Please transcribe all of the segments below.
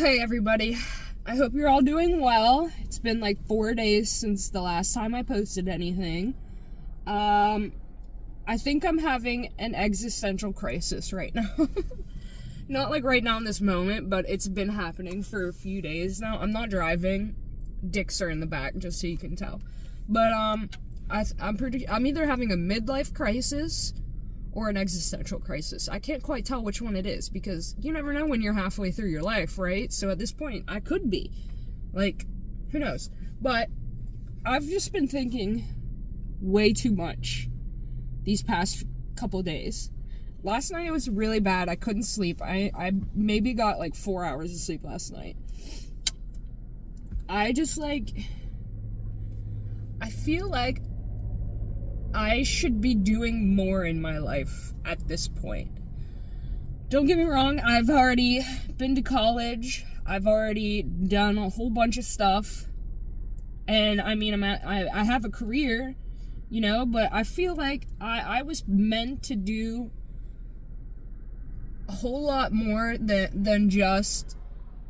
Hey everybody, I hope you're all doing well. It's been like 4 days since the last time I posted anything. I think I'm having an existential crisis right now. Not like right now in this moment, but it's been happening for a few days now. I'm not driving. Dicks are in the back, just so you can tell. But I'm either having a midlife crisis or an existential crisis. I can't quite tell which one it is, because you never know when you're halfway through your life, right? So at this point, I could be. Like, who knows? But I've just been thinking way too much these past couple days. Last night it was really bad. I couldn't sleep. I maybe got like 4 hours of sleep last night. I feel like I should be doing more in my life at this point. Don't get me wrong, I've already been to college. I've already done a whole bunch of stuff. And I mean, I have a career, you know, but I feel like I was meant to do a whole lot more than just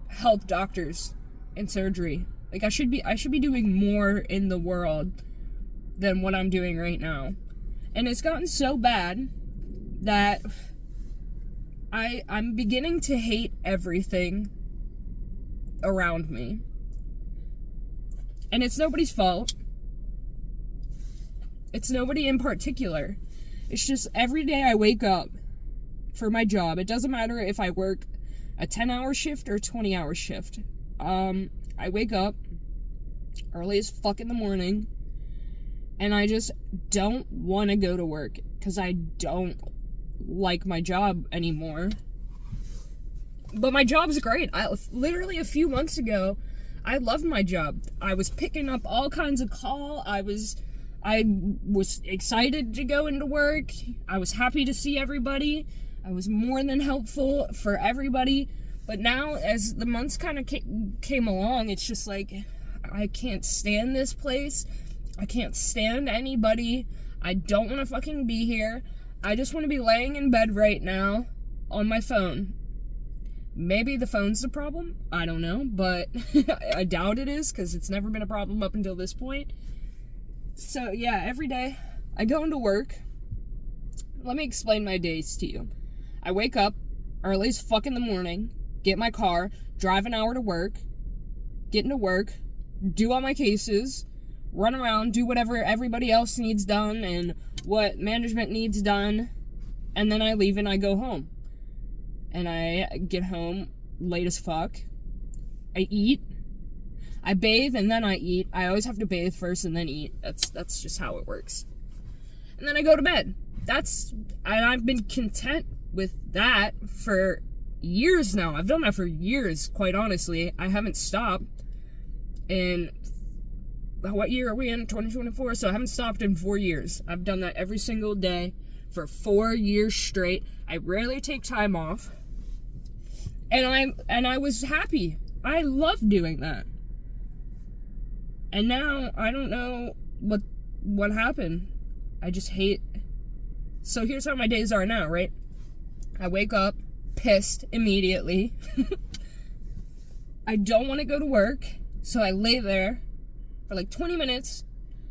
help doctors in surgery. Like I should be doing more in the world than what I'm doing right now. And it's gotten so bad that I'm beginning to hate everything around me. And it's nobody's fault. It's nobody in particular. It's just every day I wake up for my job. It doesn't matter if I work a 10-hour shift or a 20-hour shift. I wake up early as fuck in the morning, and I just don't want to go to work because I don't like my job anymore. But my job's great. Literally a few months ago, I loved my job. I was picking up all kinds of call. I was excited to go into work. I was happy to see everybody. I was more than helpful for everybody. But now, as the months kind of came along, it's just like, I can't stand this place. I can't stand anybody. I don't want to fucking be here. I just want to be laying in bed right now on my phone. Maybe the phone's the problem. I don't know, but I doubt it is, because it's never been a problem up until this point. So yeah, every day I go into work. Let me explain my days to you. I wake up early as fuck in the morning, get my car, drive an hour to work, get into work, do all my cases, run around, do whatever everybody else needs done and what management needs done, and then I leave and I go home. And I get home late as fuck. I eat. I bathe and then I eat. I always have to bathe first and then eat. That's just how it works. And then I go to bed. And I've been content with that for years now. I've done that for years, quite honestly. I haven't stopped. And what year are we in? 2024? So I haven't stopped in 4 years. I've done that every single day for 4 years straight. I rarely take time off. And I was happy. I loved doing that. And now I don't know what happened. I just hate. So here's how my days are now, right? I wake up pissed immediately. I don't want to go to work, so I lay there for like 20 minutes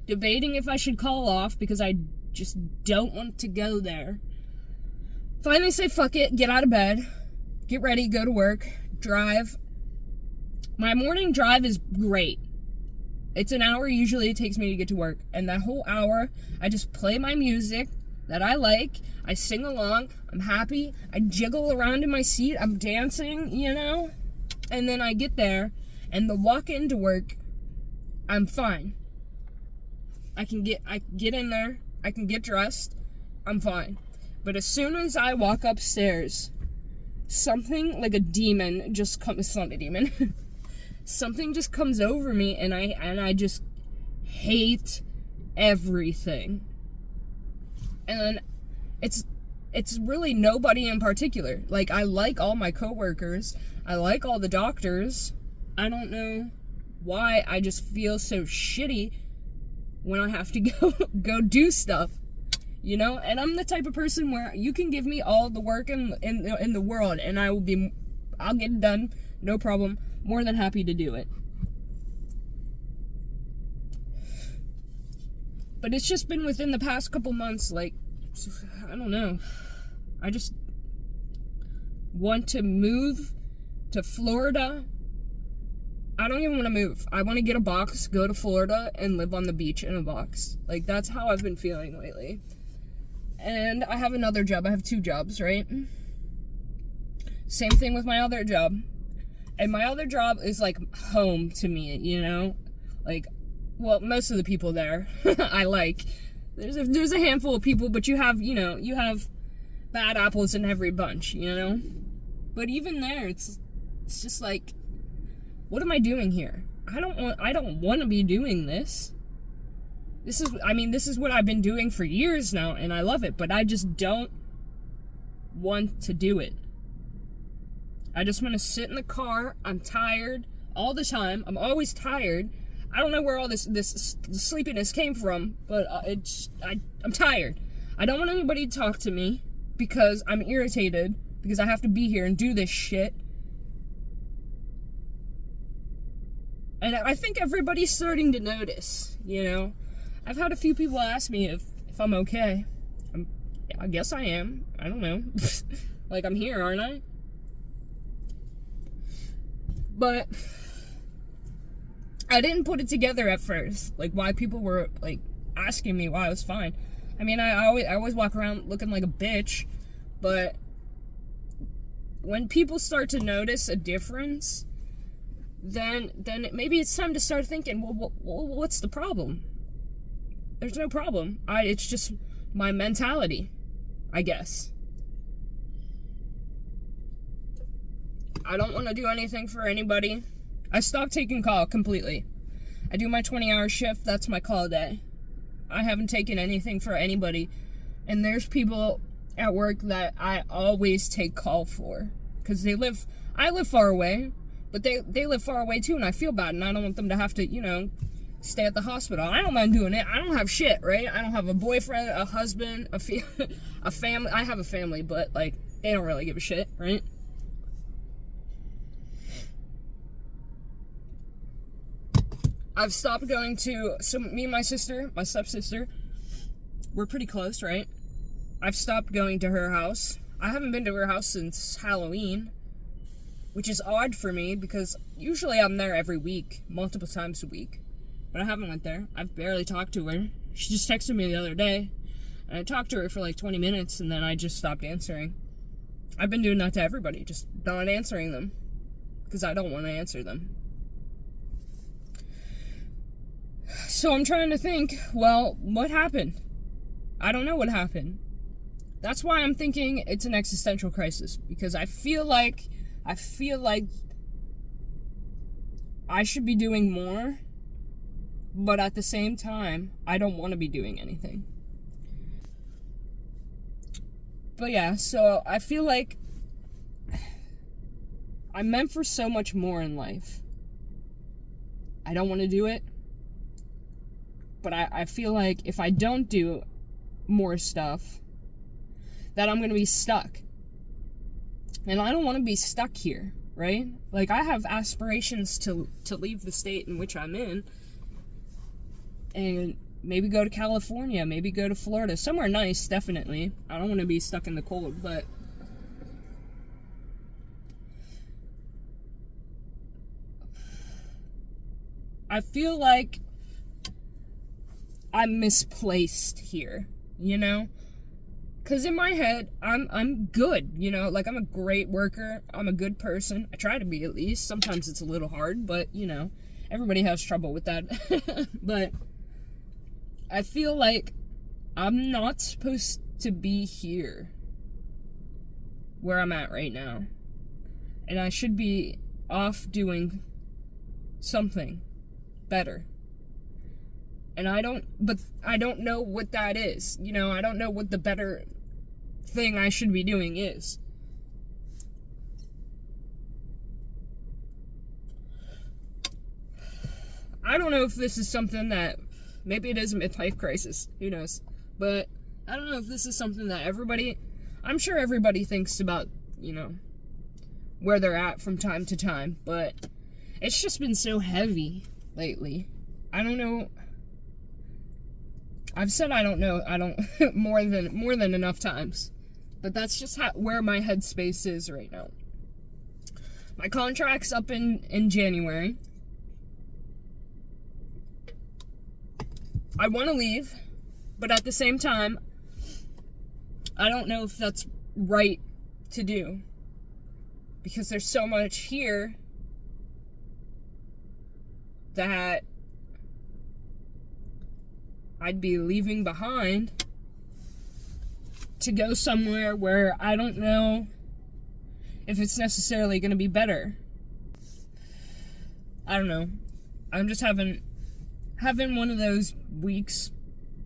debating if I should call off because I just don't want to go there. Finally say fuck it, get out of bed, get ready, go to work, drive. My morning drive is great. It's an hour usually it takes me to get to work, and that whole hour I just play my music that I like, I sing along, I'm happy, I jiggle around in my seat, I'm dancing, you know, and then I get there, and the walk into work, I'm fine. I get in there, I can get dressed, I'm fine. But as soon as I walk upstairs, something like a demon just comes. It's not a demon. Something just comes over me, and I just hate everything. And then it's really nobody in particular. Like, I like all my coworkers. I like all the doctors. I don't know why I just feel so shitty when I have to go do stuff. You know, and I'm the type of person where you can give me all the work in the world, and I'll get it done. No problem. More than happy to do it. But it's just been within the past couple months, like, I don't know. I just want to move to Florida. I don't even want to move. I want to get a box, go to Florida, and live on the beach in a box. Like, that's how I've been feeling lately. And I have another job. I have 2 jobs, right? Same thing with my other job. And my other job is, like, home to me, you know? Like, well, most of the people there I like. There's a handful of people, but you have bad apples in every bunch, you know? But even there, it's just like, what am I doing here? I don't want to be doing this. This is what I've been doing for years now, and I love it, but I just don't want to do it. I just want to sit in the car. I'm tired all the time. I'm always tired. I don't know where all this sleepiness came from, but I'm tired. I don't want anybody to talk to me because I'm irritated because I have to be here and do this shit. And I think everybody's starting to notice, you know? I've had a few people ask me if I'm okay. I guess I am. I don't know. Like, I'm here, aren't I? But I didn't put it together at first, like, why people were, like, asking me why I was fine. I mean, I always walk around looking like a bitch, but when people start to notice a difference, then maybe it's time to start thinking, well, what's the problem? There's no problem. It's just my mentality, I guess. I don't want to do anything for anybody. I stopped taking call completely. I do my 20-hour shift. That's my call day. I haven't taken anything for anybody. And there's people at work that I always take call for. Because I live far away. But they live far away too, and I feel bad. And I don't want them to have to, stay at the hospital. I don't mind doing it. I don't have shit, right? I don't have a boyfriend, a husband, a family. I have a family, but, like, they don't really give a shit, right? I've stopped going to, so me and my sister, my stepsister, we're pretty close, right? I've stopped going to her house. I haven't been to her house since Halloween, which is odd for me because usually I'm there every week, multiple times a week. But I haven't went there. I've barely talked to her. She just texted me the other day, and I talked to her for like 20 minutes, and then I just stopped answering. I've been doing that to everybody, just not answering them, because I don't want to answer them. So I'm trying to think, well, what happened? I don't know what happened. That's why I'm thinking it's an existential crisis, because I feel like I should be doing more, but at the same time, I don't want to be doing anything. But yeah, so I feel like I'm meant for so much more in life. I don't want to do it, but I feel like if I don't do more stuff, that I'm going to be stuck. And I don't want to be stuck here, right? Like, I have aspirations to leave the state in which I'm in and maybe go to California, maybe go to Florida, somewhere nice, definitely. I don't want to be stuck in the cold, but I feel like I'm misplaced here, you know? Because in my head, I'm good, you know? Like, I'm a great worker. I'm a good person. I try to be, at least. Sometimes it's a little hard, but, everybody has trouble with that. But I feel like I'm not supposed to be here where I'm at right now. And I should be off doing something better. And I don't know what that is. I don't know what the better thing I should be doing is. I don't know if this is something that, maybe it is a midlife crisis, who knows. But I don't know if this is something that I'm sure everybody thinks about, where they're at from time to time, but it's just been so heavy lately. I don't know. I've said I don't know. I don't more than enough times. But that's just where my headspace is right now. My contract's up in January. I want to leave, but at the same time, I don't know if that's right to do. Because there's so much here that I'd be leaving behind to go somewhere where I don't know if it's necessarily going to be better. I don't know. I'm just having one of those weeks,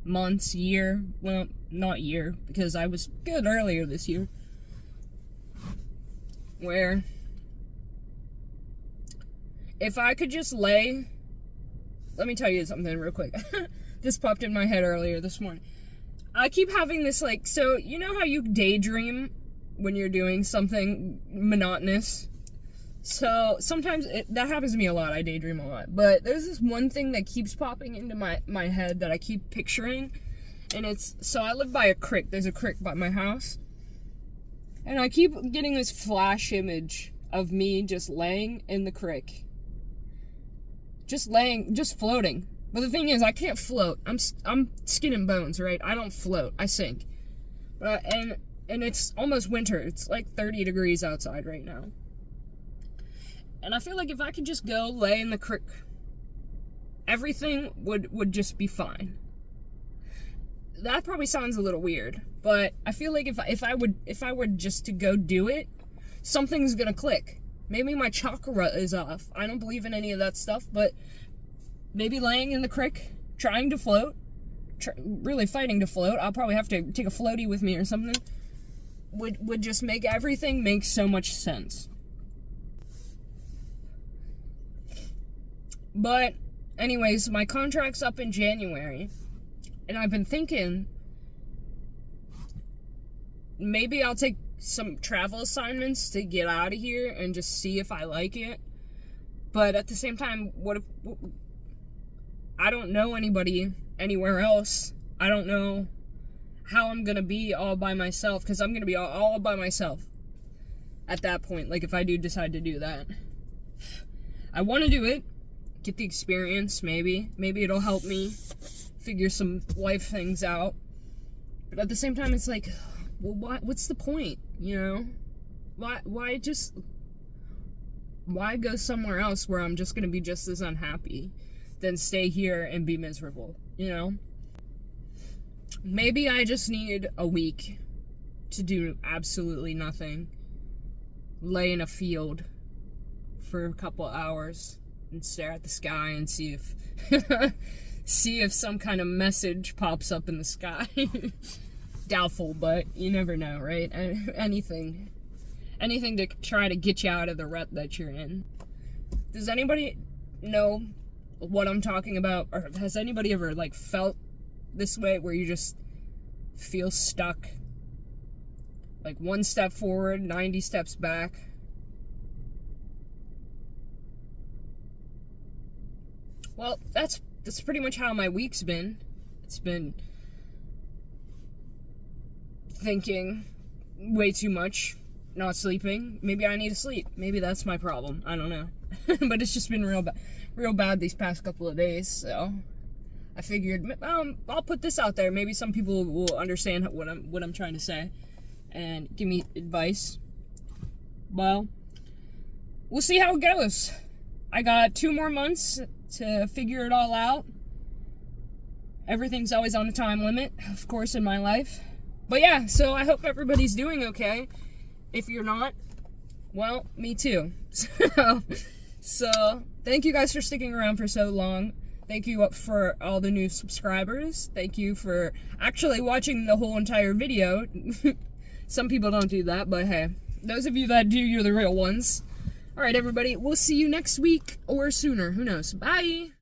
months, year. Well, not year, because I was good earlier this year. Where if I could just lay... Let me tell you something real quick. This popped in my head earlier this morning. I keep having this, like, so you know how you daydream when you're doing something monotonous? So sometimes that happens to me a lot. I daydream a lot. But there's this one thing that keeps popping into my head that I keep picturing. And it's, so I live by a creek. There's a creek by my house. And I keep getting this flash image of me just laying in the creek. Just floating. But the thing is, I can't float. I'm skin and bones, right? I don't float. I sink. And it's almost winter. It's like 30 degrees outside right now. And I feel like if I could just go lay in the creek, everything would just be fine. That probably sounds a little weird, but I feel like if I were just to go do it, something's gonna click. Maybe my chakra is off. I don't believe in any of that stuff, but maybe laying in the creek, trying to float, really fighting to float. I'll probably have to take a floaty with me or something. Would just make everything make so much sense. But anyways, my contract's up in January. And I've been thinking, maybe I'll take some travel assignments to get out of here and just see if I like it. But at the same time, what if I don't know anybody anywhere else? I don't know how I'm going to be all by myself, because I'm going to be all by myself at that point, like if I do decide to do that. I want to do it, get the experience, maybe it'll help me figure some life things out. But at the same time, it's like, well, what's the point, you know? Why go somewhere else where I'm just gonna be just as unhappy than stay here and be miserable, you know? Maybe I just need a week to do absolutely nothing, lay in a field for a couple hours and stare at the sky and see if some kind of message pops up in the sky. Doubtful, but you never know, right? Anything to try to get you out of the rut that you're in. Does anybody know what I'm talking about? Or has anybody ever, like, felt this way where you just feel stuck? Like, 1 step forward, 90 steps back. Well, that's pretty much how my week's been. It's been thinking way too much, not sleeping. Maybe I need to sleep. Maybe that's my problem. I don't know. But it's just been real bad these past couple of days, so I figured I'll put this out there. Maybe some people will understand what I'm trying to say and give me advice. Well, we'll see how it goes. I got 2 more months to figure it all out. Everything's always on a time limit, of course, in my life. But yeah, so I hope everybody's doing okay. If you're not, well, me too. So thank you guys for sticking around for so long. Thank you for all the new subscribers. Thank you for actually watching the whole entire video. Some people don't do that, but hey, those of you that do, you're the real ones. All right, everybody, we'll see you next week or sooner. Who knows? Bye.